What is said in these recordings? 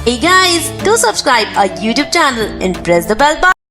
Hey guys, do subscribe our YouTube channel and press the bell button.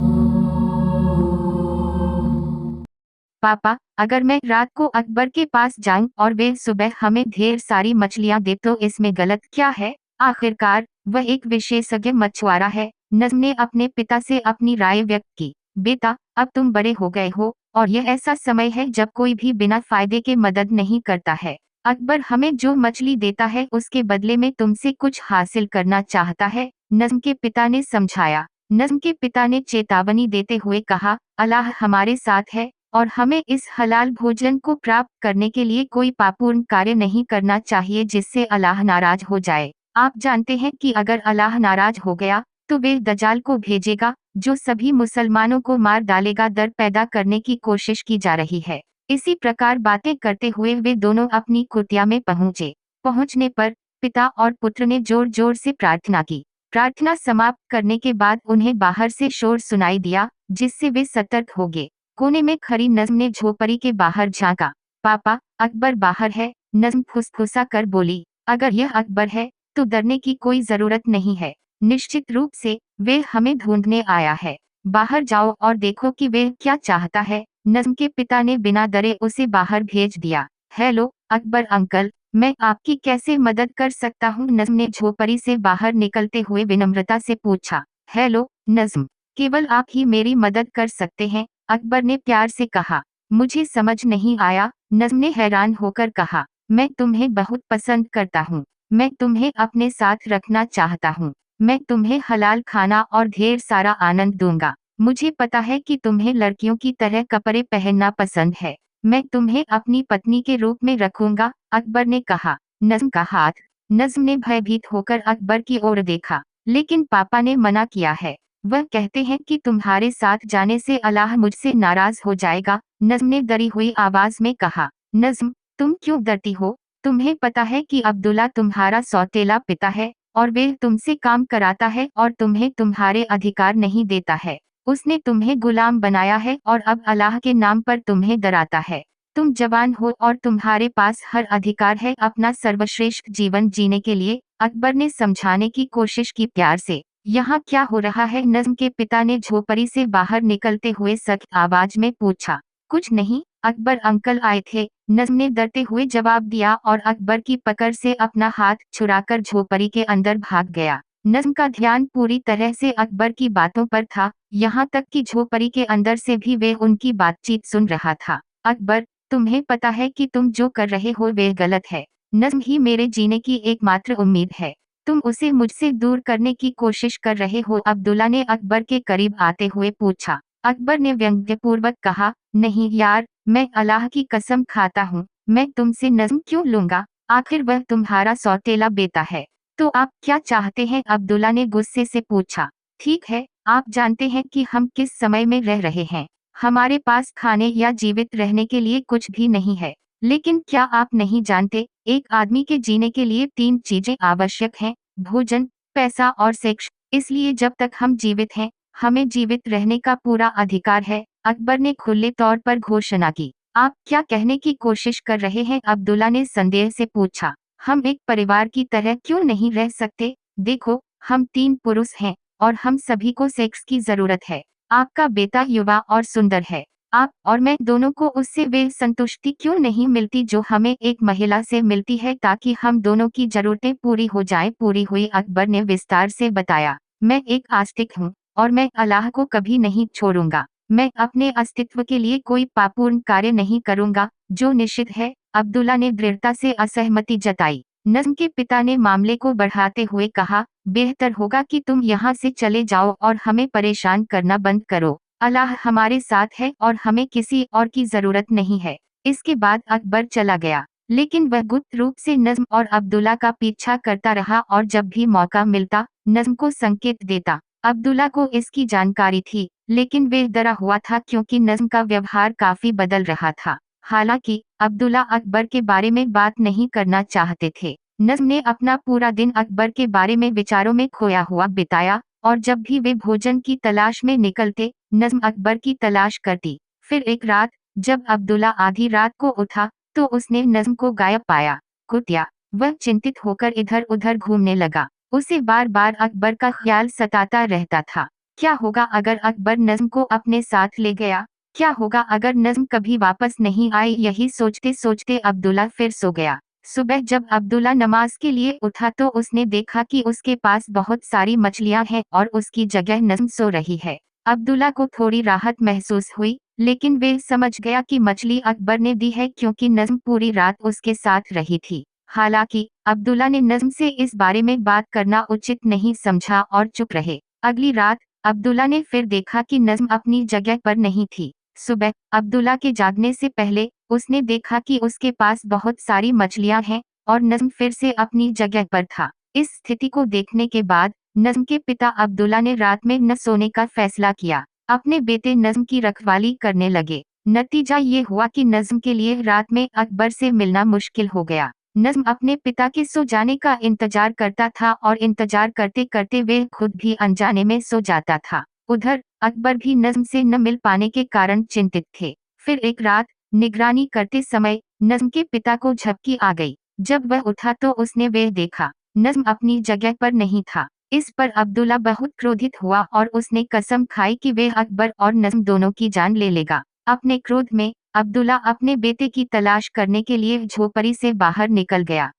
पापा, अगर मैं रात को अकबर के पास जाऊं और वे सुबह हमें ढेर सारी मछलियां दे तो इसमें गलत क्या है? आखिरकार वह एक विशेषज्ञ मछुआरा है। नज्म ने अपने पिता से अपनी राय व्यक्त की। बेटा, अब तुम बड़े हो गए हो और यह ऐसा समय है जब कोई भी बिना फायदे के मदद नहीं करता है। अकबर हमें जो मछली देता है उसके बदले में तुमसे कुछ हासिल करना चाहता है, नज्म के पिता ने समझाया। नज्म के पिता ने चेतावनी देते हुए कहा, अल्लाह हमारे साथ है और हमें इस हलाल भोजन को प्राप्त करने के लिए कोई पापूर्ण कार्य नहीं करना चाहिए जिससे अल्लाह नाराज हो जाए। आप जानते हैं कि अगर अल्लाह नाराज हो गया तो वे दज्जाल को भेजेगा जो सभी मुसलमानों को मार डालेगा। डर पैदा करने की कोशिश की जा रही है। इसी प्रकार बातें करते हुए वे दोनों अपनी कुटिया में पहुंचे। पहुंचने पर पिता और पुत्र ने जोर जोर से प्रार्थना की। प्रार्थना समाप्त करने के बाद उन्हें बाहर से शोर सुनाई दिया जिससे वे सतर्क हो गए। कोने में खड़ी नज्म ने झोपड़ी के बाहर झांका। पापा, अकबर बाहर है, नज्म फुसफुसा कर बोली। अगर यह अकबर है तो डरने की कोई जरूरत नहीं है। निश्चित रूप से वे हमें ढूंढने आया है। बाहर जाओ और देखो कि वे क्या चाहता है। नज्म के पिता ने बिना डरे उसे बाहर भेज दिया। हेलो अकबर अंकल, मैं आपकी कैसे मदद कर सकता हूँ? नज्म ने झोपड़ी से बाहर निकलते हुए विनम्रता से पूछा। हेलो नज्म, केवल आप ही मेरी मदद कर सकते हैं, अकबर ने प्यार से कहा। मुझे समझ नहीं आया, नज्म ने हैरान होकर कहा। मैं तुम्हें बहुत पसंद करता हूँ। मैं तुम्हें अपने साथ रखना चाहता हूँ। मैं तुम्हें हलाल खाना और ढेर सारा आनंद दूंगा। मुझे पता है कि तुम्हें लड़कियों की तरह कपड़े पहनना पसंद है। मैं तुम्हें अपनी पत्नी के रूप में रखूंगा, अकबर ने कहा। नज्म का हाथ। नज्म ने भयभीत होकर अकबर की ओर देखा। लेकिन पापा ने मना किया है। वह कहते हैं कि तुम्हारे साथ जाने से अल्लाह मुझसे नाराज हो जाएगा, नज्म ने डरी हुई आवाज में कहा। नज्म, तुम क्यों डरती हो? तुम्हें पता है कि अब्दुल्ला तुम्हारा सौतेला पिता है और वे तुमसे काम कराता है और तुम्हें तुम्हारे अधिकार नहीं देता है। उसने तुम्हें गुलाम बनाया है और अब अल्लाह के नाम पर तुम्हें डराता है। तुम जवान हो और तुम्हारे पास हर अधिकार है अपना सर्वश्रेष्ठ जीवन जीने के लिए, अकबर ने समझाने की कोशिश की प्यार से। यहाँ क्या हो रहा है? नज्म के पिता ने झोपड़ी से बाहर निकलते हुए सख्त आवाज में पूछा। कुछ नहीं, अकबर अंकल आए थे, नज्म ने डरते हुए जवाब दिया और अकबर की पकड़ से अपना हाथ छुड़ाकर झोपड़ी के अंदर भाग गया। नज्म का ध्यान पूरी तरह से अकबर की बातों पर था, यहाँ तक कि झोपड़ी के अंदर से भी वे उनकी बातचीत सुन रहा था। अकबर, तुम्हें पता है कि तुम जो कर रहे हो वे गलत है। नज्म ही मेरे जीने की एकमात्र उम्मीद है। तुम उसे मुझसे दूर करने की कोशिश कर रहे हो, अब्दुल्ला ने अकबर के करीब आते हुए पूछा। अकबर ने व्यंग्यपूर्वक कहा, नहीं यार, मैं अल्लाह की कसम खाता हूँ, मैं तुमसे नज्म क्यों लूंगा? आखिर वह तुम्हारा सौतेला बेटा है। तो आप क्या चाहते हैं? अब्दुल्ला ने गुस्से से पूछा। ठीक है, आप जानते हैं कि हम किस समय में रह रहे हैं। हमारे पास खाने या जीवित रहने के लिए कुछ भी नहीं है। लेकिन क्या आप नहीं जानते, एक आदमी के जीने के लिए 3 चीजें आवश्यक हैं, भोजन, पैसा और सेक्स। इसलिए जब तक हम जीवित हैं, हमें जीवित रहने का पूरा अधिकार है, अकबर ने खुले तौर पर घोषणा की। आप क्या कहने की कोशिश कर रहे हैं? अब्दुल्ला ने संदेह से पूछा। हम एक परिवार की तरह क्यों नहीं रह सकते? देखो, हम 3 पुरुष हैं और हम सभी को सेक्स की जरूरत है। आपका बेटा युवा और सुंदर है। आप और मैं दोनों को उससे वे संतुष्टि क्यों नहीं मिलती जो हमें एक महिला से मिलती है, ताकि हम दोनों की जरूरतें पूरी हो जाएं। पूरी हुई, अकबर ने विस्तार से बताया। मैं एक आस्तिक हूँ और मैं अल्लाह को कभी नहीं छोड़ूंगा। मैं अपने अस्तित्व के लिए कोई पापूर्ण कार्य नहीं करूंगा, जो निषिद्ध है, अब्दुल्ला ने दृढ़ता से असहमति जताई। नज्म के पिता ने मामले को बढ़ाते हुए कहा, बेहतर होगा कि तुम यहाँ से चले जाओ और हमें परेशान करना बंद करो। अल्लाह हमारे साथ है और हमें किसी और की जरूरत नहीं है। इसके बाद अकबर चला गया, लेकिन वह गुप्त रूप से नज्म और अब्दुल्ला का पीछा करता रहा और जब भी मौका मिलता नज्म को संकेत देता। अब्दुल्ला को इसकी जानकारी थी, लेकिन वे डरा हुआ था क्योंकि नज्म का व्यवहार काफी बदल रहा था। हालांकि अब्दुल्ला अकबर के बारे में बात नहीं करना चाहते थे। नज्म ने अपना पूरा दिन अकबर के बारे में विचारों में खोया हुआ बिताया और जब भी वे भोजन की तलाश में निकलते, नज्म अकबर की तलाश करती। फिर एक रात, जब अब्दुल्ला आधी रात को उठा तो उसने नज्म को गायब पाया। कुतिया, वह चिंतित होकर इधर उधर घूमने लगा। उसे बार बार अकबर का ख्याल सताता रहता था। क्या होगा अगर अकबर नज्म को अपने साथ ले गया? क्या होगा अगर नज्म कभी वापस नहीं आई? यही सोचते सोचते अब्दुल्ला फिर सो गया। सुबह जब अब्दुल्ला नमाज के लिए उठा तो उसने देखा कि उसके पास बहुत सारी मछलियां हैं और उसकी जगह नज्म सो रही है। अब्दुल्ला को थोड़ी राहत महसूस हुई, लेकिन वे समझ गया कि मछली अकबर ने दी है क्योंकि नज्म पूरी रात उसके साथ रही थी। हालांकि अब्दुल्ला ने नज्म से इस बारे में बात करना उचित नहीं समझा और चुप रहे। अगली रात अब्दुल्ला ने फिर देखा कि नज्म अपनी जगह पर नहीं थी। सुबह अब्दुल्ला के जागने से पहले उसने देखा कि उसके पास बहुत सारी मछलियां हैं और नज्म फिर से अपनी जगह पर था। इस स्थिति को देखने के बाद नज्म के पिता अब्दुल्ला ने रात में न सोने का फैसला किया। अपने बेटे नज्म की रखवाली करने लगे। नतीजा ये हुआ कि नज्म के लिए रात में अकबर से मिलना मुश्किल हो गया। नज्म अपने पिता के सो जाने का इंतजार करता था और इंतजार करते करते वे खुद भी अनजाने में सो जाता था। उधर अकबर भी नज्म से न मिल पाने के कारण चिंतित थे। फिर एक रात निगरानी करते समय नज्म के पिता को झपकी आ गई। जब वह उठा तो उसने वह देखा, नज्म अपनी जगह पर नहीं था। इस पर अब्दुल्ला बहुत क्रोधित हुआ और उसने कसम खाई कि वह अकबर और नज्म दोनों की जान ले लेगा। अपने क्रोध में अब्दुल्ला अपने बेटे की तलाश करने के लिए झोपड़ी से बाहर निकल गया।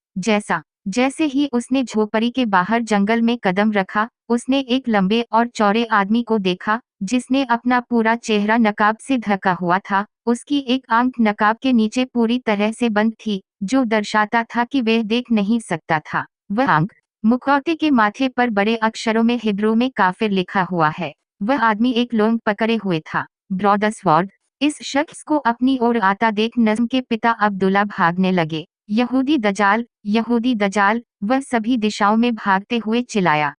जैसे ही उसने झोपड़ी के बाहर जंगल में कदम रखा, उसने एक लंबे और चौड़े आदमी को देखा, जिसने अपना पूरा चेहरा नकाब से ढका हुआ था। उसकी एक आंख नकाब के नीचे पूरी तरह से बंद थी, जो दर्शाता था कि वह देख नहीं सकता था। वह आंख मुखौटे के माथे पर बड़े अक्षरों में हिब्रू में काफिर लिखा हुआ है। वह आदमी एक लोंग पकड़े हुए था, ब्रॉडस्वर्ड। इस शख्स को अपनी ओर आता देख नज्म के पिता अब्दुल्ला भागने लगे। यहूदी दजाल, यहूदी दजाल! वह सभी दिशाओं में भागते हुए चिल्लाया।